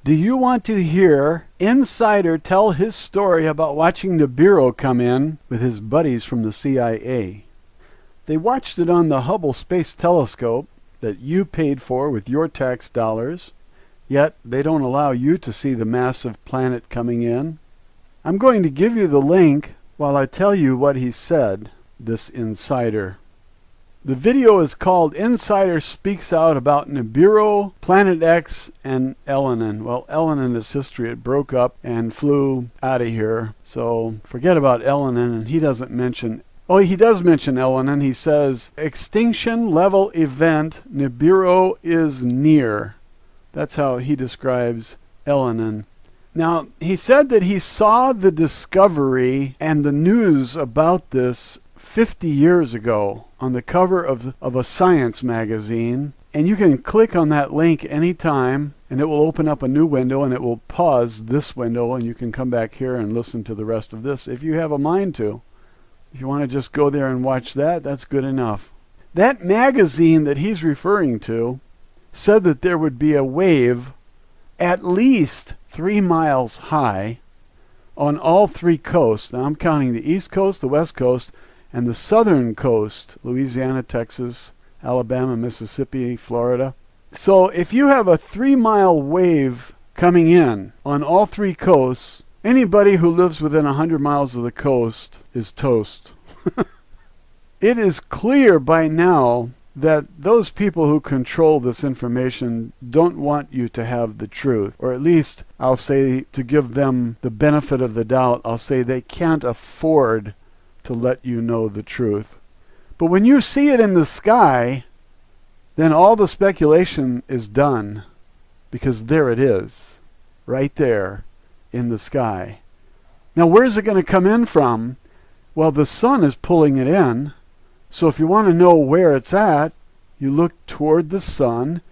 Do you want to hear Insider tell his story about watching Nibiru come in with his buddies from the CIA? They watched it on the Hubble Space Telescope that you paid for with your tax dollars, yet they don't allow you to see the massive planet coming in. I'm going to give you the link while I tell you what he said, this insider. The video is called Insider Speaks Out About Nibiru, Planet X, and Elenin. Well, Elenin is history. It broke up and flew out of here. So forget about Elenin, and he doesn't mention... Oh, he does mention Elenin. He says, extinction level event, Nibiru is near. That's how he describes Elenin. Now, he said that he saw the discovery and the news about this 50 years ago on the cover of a science magazine, and you can click on that link anytime and it will open up a new window, and it will pause this window, and you can come back here and listen to the rest of this if you have a mind to. If you want to just go there and watch that, that's good enough. That magazine that he's referring to said that there would be a wave at least 3 miles high on all three coasts. Now I'm counting the East Coast, the West Coast, and the southern coast, Louisiana, Texas, Alabama, Mississippi, Florida. So if you have a 3-mile wave coming in on all three coasts, anybody who lives within 100 miles of the coast is toast. It is clear by now that those people who control this information don't want you to have the truth. Or at least, I'll say, to give them the benefit of the doubt, I'll say they can't afford to let you know the truth. But when you see it in the sky, then all the speculation is done, because there it is, right there in the sky. Now, where's it going to come in from? Well, the sun is pulling it in. So if you want to know where it's at, you look toward the sun,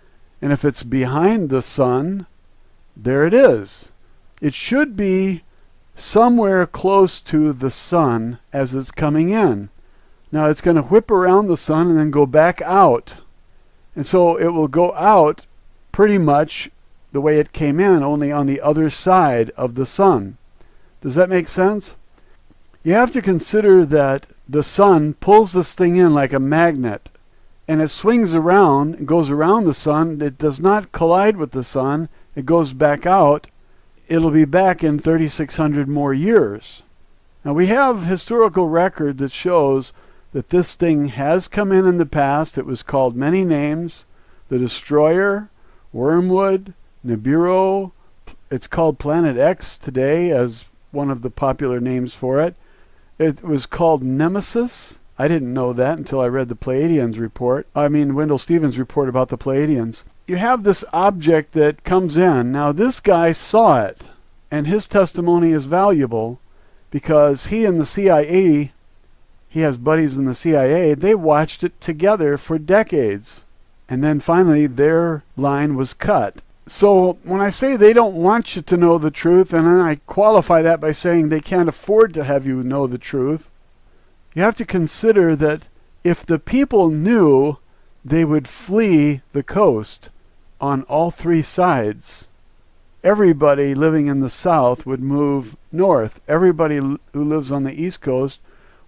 and if it's behind the sun, there it is. It should be somewhere close to the sun as it's coming in. Now it's going to whip around the sun and then go back out. And so it will go out pretty much the way it came in, only on the other side of the sun. Does that make sense? You have to consider that the sun pulls this thing in like a magnet, and it swings around and goes around the sun. It does not collide with the sun. It goes back out. It'll be back in 3,600 more years. Now we have historical record that shows that this thing has come in the past. It was called many names: the Destroyer, Wormwood, Nibiru. It's called Planet X today as one of the popular names for it. It was called Nemesis. I didn't know that until I read the Pleiadians report. Wendell Stevens' report about the Pleiadians. You have this object that comes in. Now this guy saw it, and his testimony is valuable because he and the CIA, he has buddies in the CIA, they watched it together for decades. And then finally their line was cut. So when I say they don't want you to know the truth, and then I qualify that by saying they can't afford to have you know the truth, you have to consider that if the people knew, they would flee the coast on all three sides. Everybody living in the south would move north. Everybody who lives on the east coast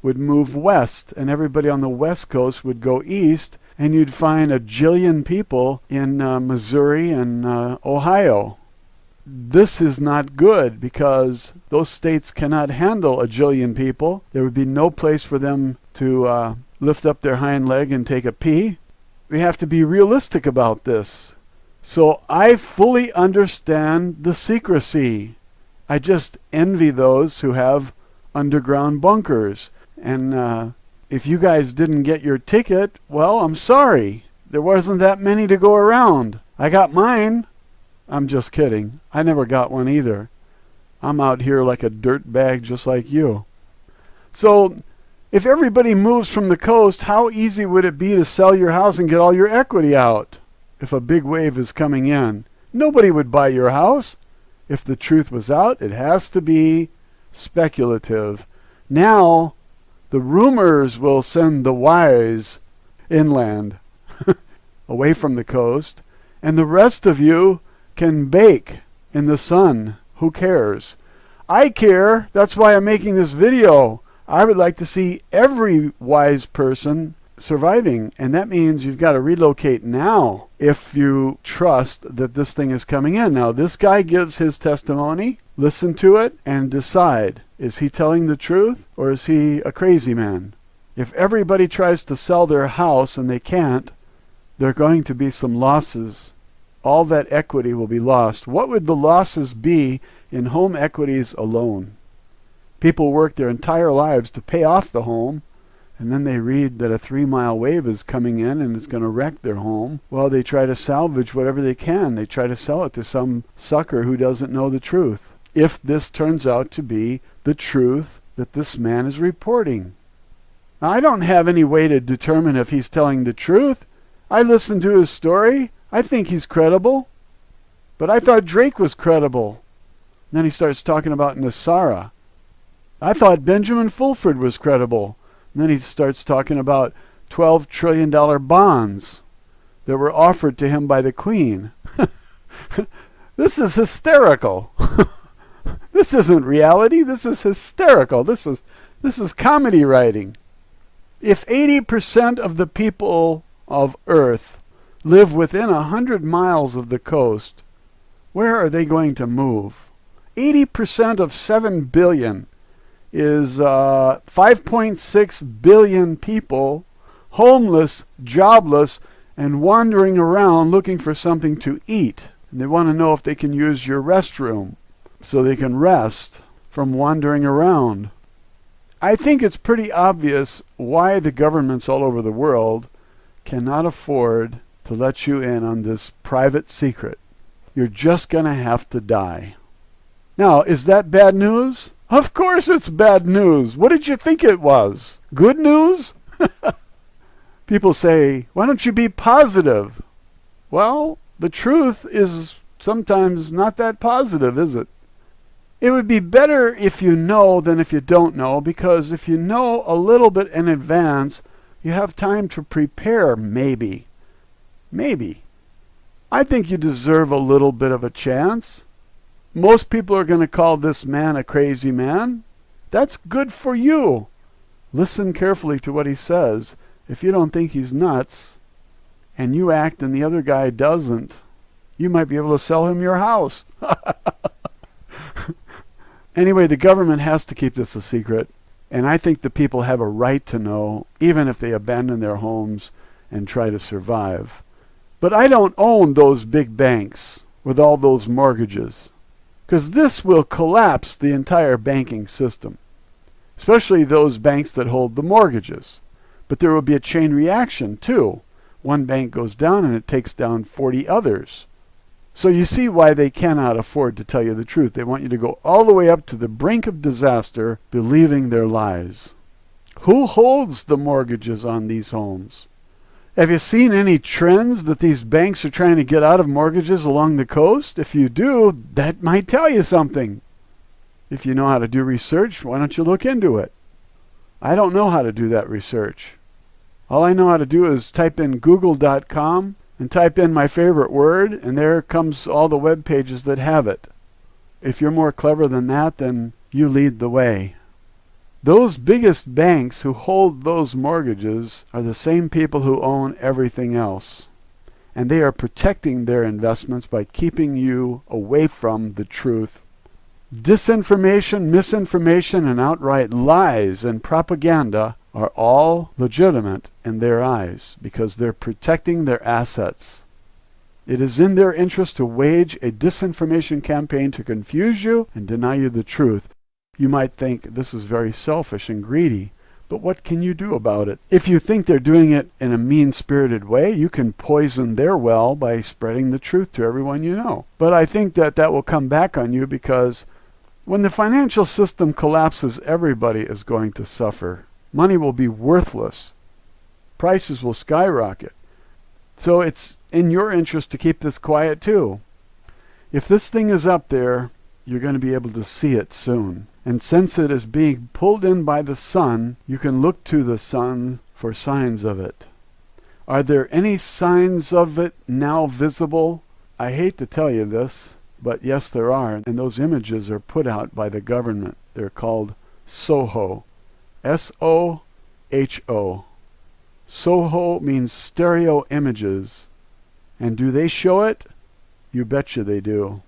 would move west, and everybody on the west coast would go east, and you'd find a jillion people in Missouri and Ohio. This is not good because those states cannot handle a jillion people. There would be no place for them to lift up their hind leg and take a pee. We have to be realistic about this. So I fully understand the secrecy. I just envy those who have underground bunkers. And if you guys didn't get your ticket, well, I'm sorry. There wasn't that many to go around. I got mine. I'm just kidding. I never got one either. I'm out here like a dirt bag just like you. So if everybody moves from the coast, how easy would it be to sell your house and get all your equity out if a big wave is coming in? Nobody would buy your house. If the truth was out, it has to be speculative. Now, the rumors will send the wise inland, away from the coast, and the rest of you can bake in the sun. Who cares? I care. That's why I'm making this video. I would like to see every wise person surviving, and that means you've got to relocate now if you trust that this thing is coming in. Now, this guy gives his testimony. Listen to it and decide. Is he telling the truth or is he a crazy man? If everybody tries to sell their house and they can't, there are going to be some losses. All that equity will be lost. What would the losses be in home equities alone? People work their entire lives to pay off the home, and then they read that a 3-mile wave is coming in and it's going to wreck their home. Well, they try to salvage whatever they can. They try to sell it to some sucker who doesn't know the truth. If this turns out to be the truth that this man is reporting. Now, I don't have any way to determine if he's telling the truth. I listened to his story. I think he's credible. But I thought Drake was credible. Then he starts talking about Nasara. I thought Benjamin Fulford was credible. And then he starts talking about $12 trillion bonds that were offered to him by the Queen. This is hysterical. This isn't reality. This is hysterical. This is comedy writing. If 80% of the people of Earth live within 100 miles of the coast, where are they going to move? 80% of 7 billion is 5.6 billion people homeless, jobless, and wandering around looking for something to eat. And they want to know if they can use your restroom so they can rest from wandering around. I think it's pretty obvious why the governments all over the world cannot afford to let you in on this private secret. You're just going to have to die. Now, is that bad news? Of course it's bad news. What did you think it was? Good news? People say, why don't you be positive? Well, the truth is sometimes not that positive, is it? It would be better if you know than if you don't know, because if you know a little bit in advance, you have time to prepare, maybe. Maybe. I think you deserve a little bit of a chance. Most people are going to call this man a crazy man. That's good for you. Listen carefully to what he says. If you don't think he's nuts, and you act and the other guy doesn't, you might be able to sell him your house. Anyway, the government has to keep this a secret, and I think the people have a right to know, even if they abandon their homes and try to survive. But I don't own those big banks with all those mortgages, because this will collapse the entire banking system, especially those banks that hold the mortgages. But there will be a chain reaction too. One bank goes down and it takes down 40 others. So you see why they cannot afford to tell you the truth. They want you to go all the way up to the brink of disaster, believing their lies. Who holds the mortgages on these homes? Have you seen any trends that these banks are trying to get out of mortgages along the coast? If you do, that might tell you something. If you know how to do research, why don't you look into it? I don't know how to do that research. All I know how to do is type in google.com and type in my favorite word, and there comes all the web pages that have it. If you're more clever than that, then you lead the way. Those biggest banks who hold those mortgages are the same people who own everything else. And they are protecting their investments by keeping you away from the truth. Disinformation, misinformation, and outright lies and propaganda are all legitimate in their eyes because they're protecting their assets. It is in their interest to wage a disinformation campaign to confuse you and deny you the truth. You might think this is very selfish and greedy, but what can you do about it? If you think they're doing it in a mean-spirited way, you can poison their well by spreading the truth to everyone you know. But I think that that will come back on you, because when the financial system collapses, everybody is going to suffer. Money will be worthless. Prices will skyrocket. So it's in your interest to keep this quiet too. If this thing is up there, you're going to be able to see it soon. And since it is being pulled in by the sun, you can look to the sun for signs of it. Are there any signs of it now visible? I hate to tell you this. But yes, there are, and those images are put out by the government. They're called SOHO. S-O-H-O. SOHO means stereo images. And do they show it? You betcha they do.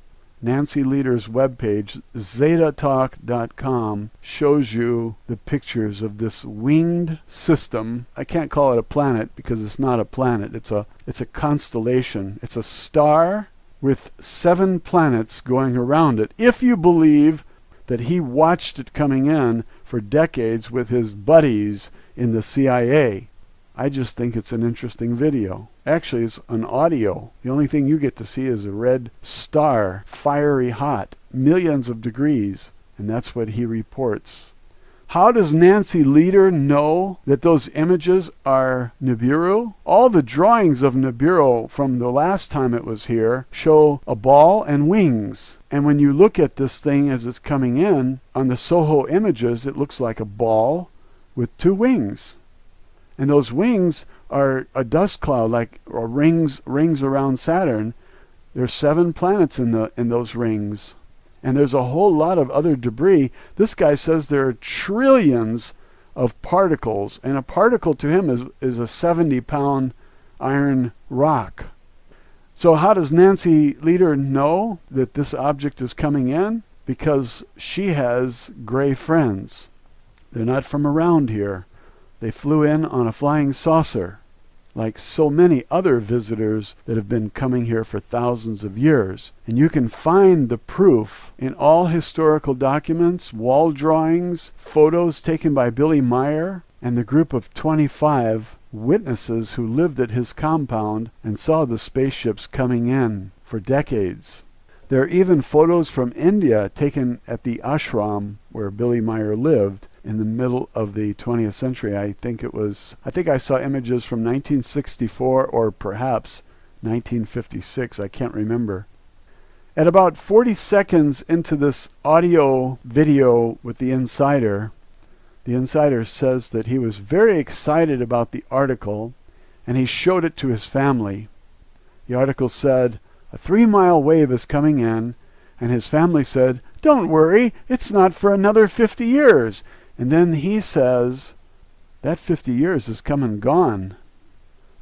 Nancy Lieder's webpage, zetatalk.com, shows you the pictures of this winged system. I can't call it a planet because it's not a planet. It's a constellation. It's a star with 7 planets going around it. If you believe that he watched it coming in for decades with his buddies in the CIA. I just think it's an interesting video. Actually, it's an audio. The only thing you get to see is a red star, fiery hot, millions of degrees, and that's what he reports. How does Nancy Lieder know that those images are Nibiru? All the drawings of Nibiru from the last time it was here show a ball and wings. And when you look at this thing as it's coming in, on the SOHO images, it looks like a ball with 2 wings. And those wings are a dust cloud, like or rings around Saturn. There's 7 planets in those rings. And there's a whole lot of other debris. This guy says there are trillions of particles, and a particle to him is a 70-pound iron rock. So how does Nancy Lieder know that this object is coming in? Because she has gray friends. They're not from around here. They flew in on a flying saucer, like so many other visitors that have been coming here for thousands of years. And you can find the proof in all historical documents, wall drawings, photos taken by Billy Meyer and the group of 25 witnesses who lived at his compound and saw the spaceships coming in for decades. There are even photos from India taken at the ashram where Billy Meyer lived in the middle of the 20th century. I think I saw images from 1964 or perhaps 1956. I can't remember. At about 40 seconds into this audio video with the insider says that he was very excited about the article and he showed it to his family. The article said, a 3-mile wave is coming in, and his family said, don't worry, it's not for another 50 years. And then he says, that 50 years is come and gone.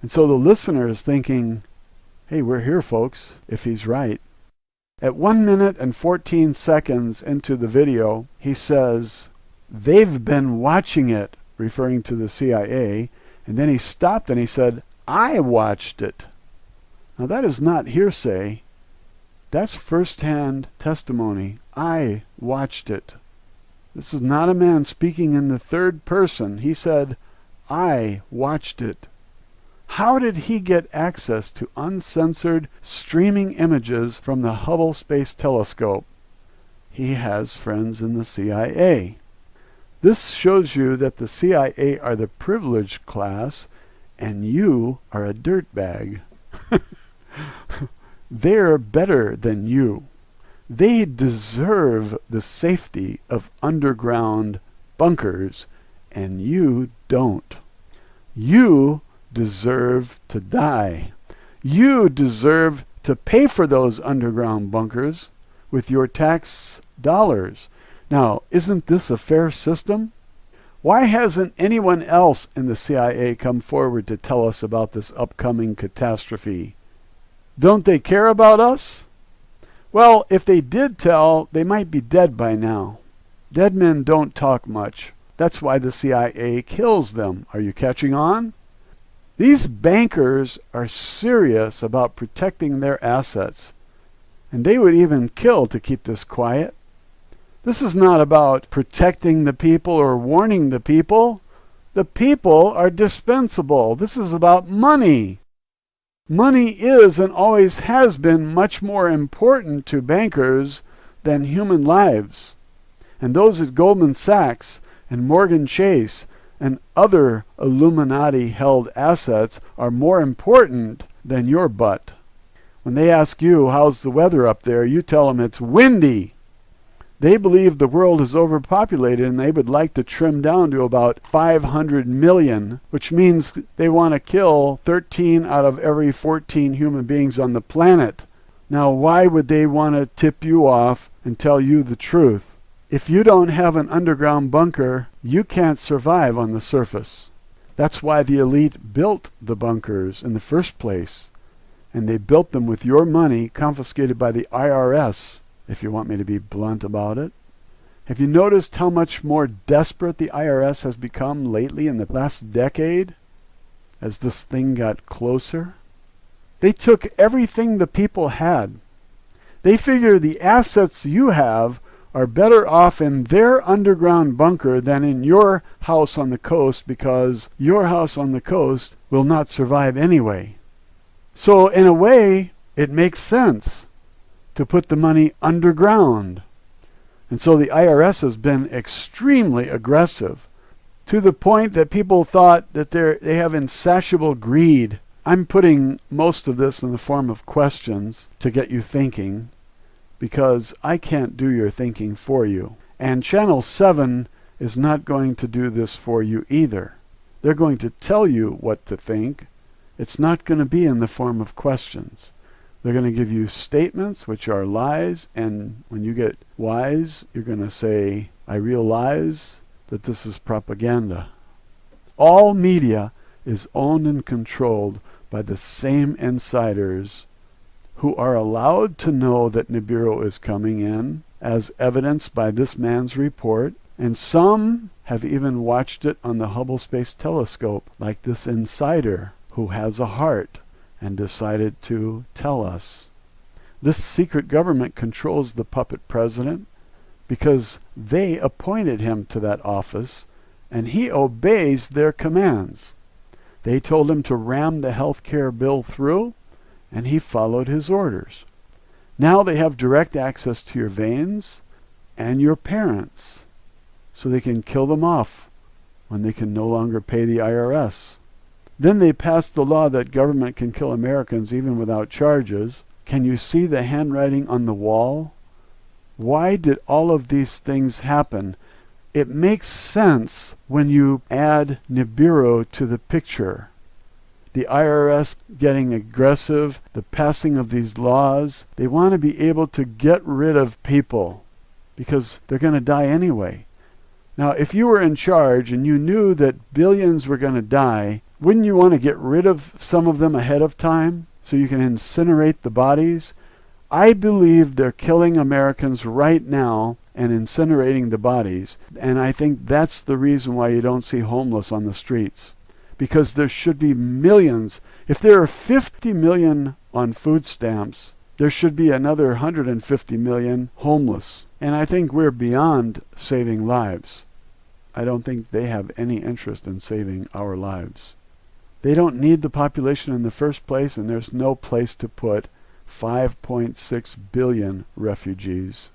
And so the listener is thinking, hey, we're here, folks, if he's right. At 1 minute and 14 seconds into the video, he says, they've been watching it, referring to the CIA. And then he stopped and he said, I watched it. Now that is not hearsay. That's first-hand testimony. I watched it. This is not a man speaking in the third person. He said, I watched it. How did he get access to uncensored streaming images from the Hubble Space Telescope? He has friends in the CIA. This shows you that the CIA are the privileged class and you are a dirtbag. They're better than you. They deserve the safety of underground bunkers, and you don't. You deserve to die. You deserve to pay for those underground bunkers with your tax dollars. Now, isn't this a fair system? Why hasn't anyone else in the CIA come forward to tell us about this upcoming catastrophe? Don't they care about us? Well, if they did tell, they might be dead by now. Dead men don't talk much. That's why the CIA kills them. Are you catching on? These bankers are serious about protecting their assets, and they would even kill to keep this quiet. This is not about protecting the people or warning the people. The people are dispensable. This is about money. Money is and always has been much more important to bankers than human lives. And those at Goldman Sachs and Morgan Chase and other Illuminati-held assets are more important than your butt. When they ask you, how's the weather up there, you tell them it's windy. They believe the world is overpopulated and they would like to trim down to about 500 million, which means they want to kill 13 out of every 14 human beings on the planet. Now, why would they want to tip you off and tell you the truth? If you don't have an underground bunker, you can't survive on the surface. That's why the elite built the bunkers in the first place. And they built them with your money confiscated by the IRS, if you want me to be blunt about it. Have you noticed how much more desperate the IRS has become lately in the last decade as this thing got closer? They took everything the people had. They figure the assets you have are better off in their underground bunker than in your house on the coast, because your house on the coast will not survive anyway. So in a way, it makes sense to put the money underground. And so the IRS has been extremely aggressive, to the point that people thought that they have insatiable greed. I'm putting most of this in the form of questions to get you thinking, because I can't do your thinking for you. And Channel 7 is not going to do this for you either. They're going to tell you what to think. It's not going to be in the form of questions. They're going to give you statements which are lies, and when you get wise, you're going to say, I realize that this is propaganda. All media is owned and controlled by the same insiders who are allowed to know that Nibiru is coming in, as evidenced by this man's report, and some have even watched it on the Hubble Space Telescope, like this insider who has a heart and decided to tell us. This secret government controls the puppet president because they appointed him to that office, and he obeys their commands. They told him to ram the health care bill through, and he followed his orders. Now they have direct access to your veins and your parents, so they can kill them off when they can no longer pay the IRS. Then they passed the law that government can kill Americans even without charges. Can you see the handwriting on the wall? Why did all of these things happen? It makes sense when you add Nibiru to the picture. The IRS getting aggressive, the passing of these laws. They want to be able to get rid of people because they're going to die anyway. Now, if you were in charge and you knew that billions were going to die, wouldn't you want to get rid of some of them ahead of time so you can incinerate the bodies? I believe they're killing Americans right now and incinerating the bodies, and I think that's the reason why you don't see homeless on the streets. Because there should be millions. If there are 50 million on food stamps, there should be another 150 million homeless. And I think we're beyond saving lives. I don't think they have any interest in saving our lives. They don't need the population in the first place, and there's no place to put 5.6 billion refugees.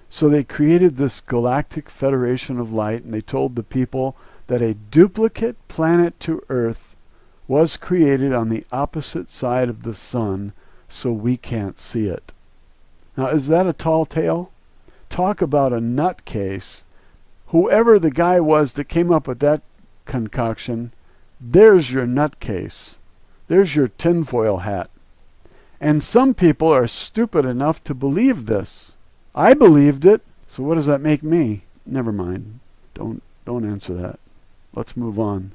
So they created this galactic federation of light, and they told the people that a duplicate planet to Earth was created on the opposite side of the sun, so we can't see it. Now, is that a tall tale? Talk about a nutcase. Whoever the guy was that came up with that concoction, there's your nutcase. There's your tinfoil hat. And some people are stupid enough to believe this. I believed it, so what does that make me? Never mind. Don't answer that. Let's move on.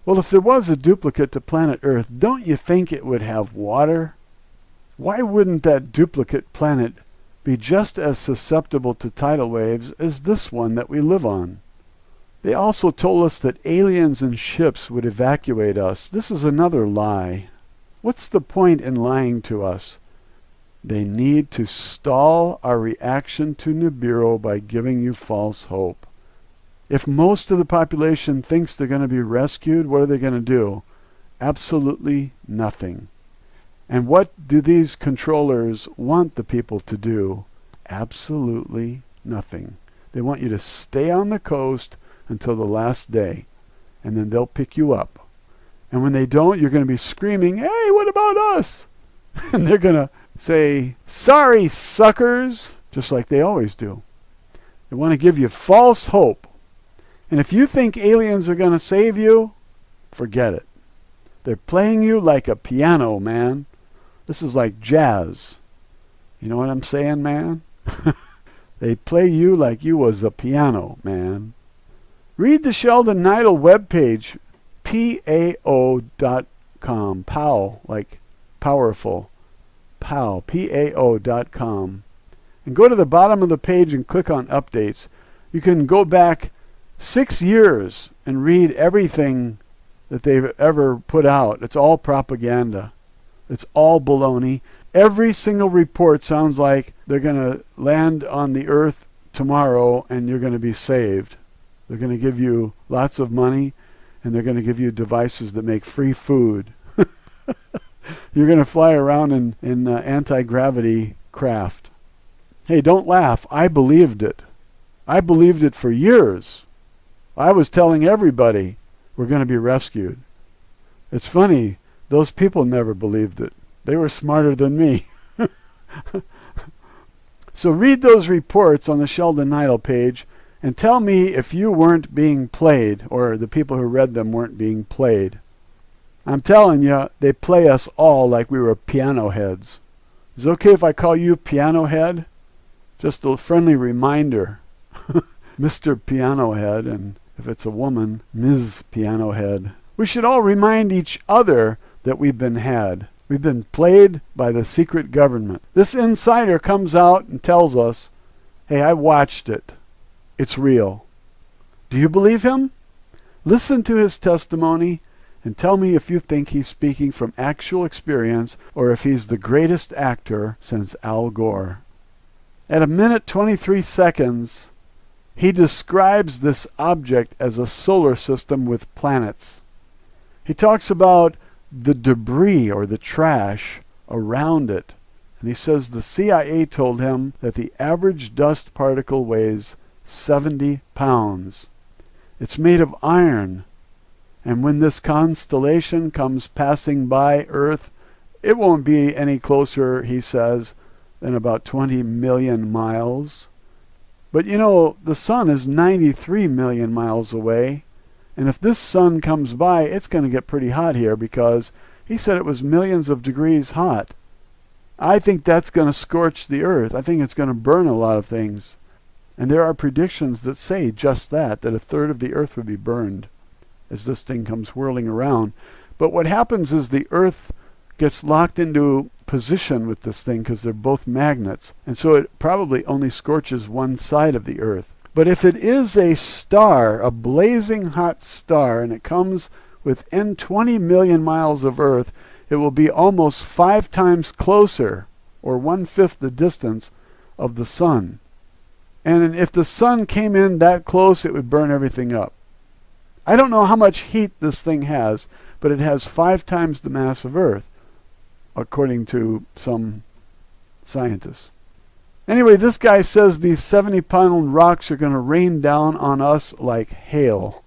Well, if there was a duplicate to planet Earth, don't you think it would have water? Why wouldn't that duplicate planet be just as susceptible to tidal waves as this one that we live on? They also told us that aliens in ships would evacuate us. This is another lie. What's the point in lying to us? They need to stall our reaction to Nibiru by giving you false hope. If most of the population thinks they're going to be rescued, what are they going to do? Absolutely nothing. And what do these controllers want the people to do? Absolutely nothing. They want you to stay on the coast until the last day, and then they'll pick you up. And when they don't, you're going to be screaming, "Hey, what about us?" And they're going to say, "Sorry, suckers," just like they always do. They want to give you false hope. And if you think aliens are going to save you, forget it. They're playing you like a piano, man. This is like jazz. You know what I'm saying, man? They play you like you was a piano, man. Read the Sheldon Neidl webpage, PAO.com. POW, like powerful. POW, PAO.com. And go to the bottom of the page and click on updates. You can go back 6 years and read everything that they've ever put out. It's all propaganda. It's all baloney. Every single report sounds like they're going to land on the earth tomorrow and you're going to be saved. They're going to give you lots of money and they're going to give you devices that make free food. You're going to fly around in anti-gravity craft. Hey, don't laugh. I believed it. I believed it for years. I was telling everybody we're going to be rescued. It's funny, those people never believed it. They were smarter than me. So read those reports on the Sheldon Neidl page and tell me if you weren't being played, or the people who read them weren't being played. I'm telling you, they play us all like we were piano heads. Is it okay if I call you Piano Head? Just a friendly reminder. Mr. Piano Head, and if it's a woman, Ms. Piano Head. We should all remind each other that we've been had. We've been played by the secret government. This insider comes out and tells us, hey, I watched it. It's real. Do you believe him? Listen to his testimony and tell me if you think he's speaking from actual experience or if he's the greatest actor since Al Gore. At 1:23, he describes this object as a solar system with planets. He talks about the debris or the trash around it. And he says the CIA told him that the average dust particle weighs 70 pounds. It's made of iron. And when this constellation comes passing by Earth, it won't be any closer, he says, than about 20 million miles. But you know, the sun is 93 million miles away. And if this sun comes by, it's going to get pretty hot here because he said it was millions of degrees hot. I think that's going to scorch the earth. I think it's going to burn a lot of things. And there are predictions that say just that a third of the earth would be burned as this thing comes whirling around. But what happens is the earth gets locked into position with this thing because they're both magnets. And so it probably only scorches one side of the earth. But if it is a star, a blazing hot star, and it comes within 20 million miles of Earth, it will be almost 5 times closer, or 1/5 the distance of the sun. And if the sun came in that close, it would burn everything up. I don't know how much heat this thing has, but it has 5 times the mass of Earth, according to some scientists. Anyway, this guy says these 70-pound rocks are going to rain down on us like hail.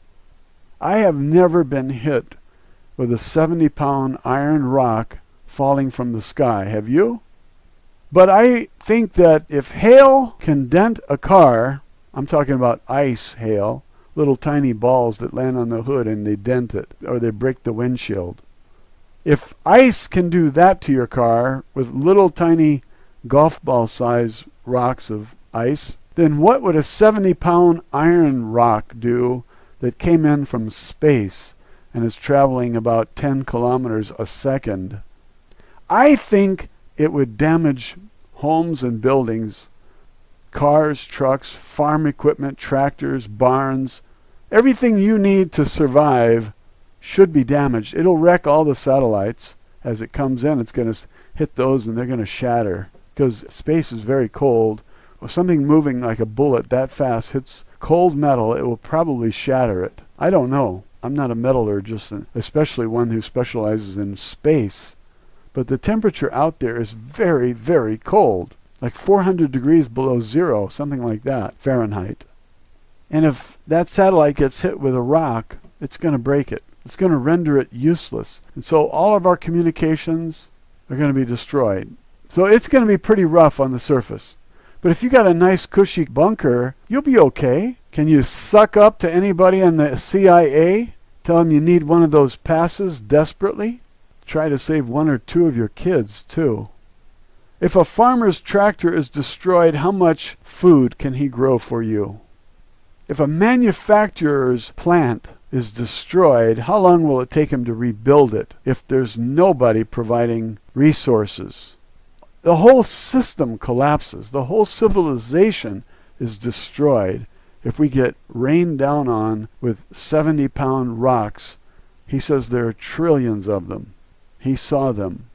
I have never been hit with a 70-pound iron rock falling from the sky. Have you? But I think that if hail can dent a car, I'm talking about ice hail, little tiny balls that land on the hood and they dent it, or they break the windshield. If ice can do that to your car with little tiny golf ball size rocks of ice, then what would a 70-pound iron rock do that came in from space and is traveling about 10 kilometers a second? I think it would damage homes and buildings, cars, trucks, farm equipment, tractors, barns. Everything you need to survive should be damaged. It'll wreck all the satellites. As it comes in, it's going to hit those and they're going to shatter. Because space is very cold. If something moving like a bullet that fast hits cold metal, it will probably shatter it. I don't know. I'm not a metallurgist, especially one who specializes in space. But the temperature out there is very, very cold. Like 400 degrees below zero, something like that, Fahrenheit. And if that satellite gets hit with a rock, it's going to break it. It's going to render it useless. And so all of our communications are going to be destroyed. So it's going to be pretty rough on the surface. But if you got a nice cushy bunker, you'll be okay. Can you suck up to anybody in the CIA? Tell them you need one of those passes desperately? Try to save 1 or 2 of your kids, too. If a farmer's tractor is destroyed, how much food can he grow for you? If a manufacturer's plant is destroyed, how long will it take him to rebuild it if there's nobody providing resources? The whole system collapses. The whole civilization is destroyed if we get rained down on with 70-pound rocks. He says there are trillions of them. He saw them.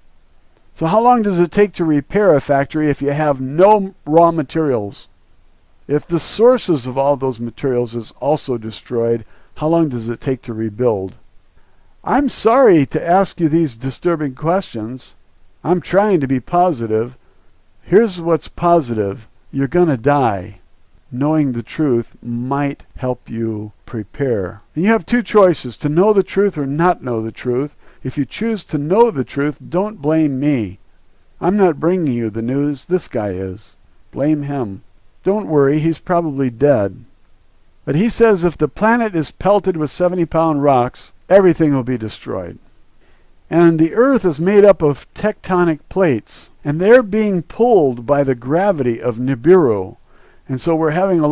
So how long does it take to repair a factory if you have no raw materials? If the sources of all those materials is also destroyed, how long does it take to rebuild? I'm sorry to ask you these disturbing questions. I'm trying to be positive. Here's what's positive. You're going to die. Knowing the truth might help you prepare. And you have two choices, to know the truth or not know the truth. If you choose to know the truth, don't blame me. I'm not bringing you the news. This guy is. Blame him. Don't worry, he's probably dead. But he says if the planet is pelted with 70-pound rocks, everything will be destroyed. And the Earth is made up of tectonic plates, and they're being pulled by the gravity of Nibiru. And so we're having a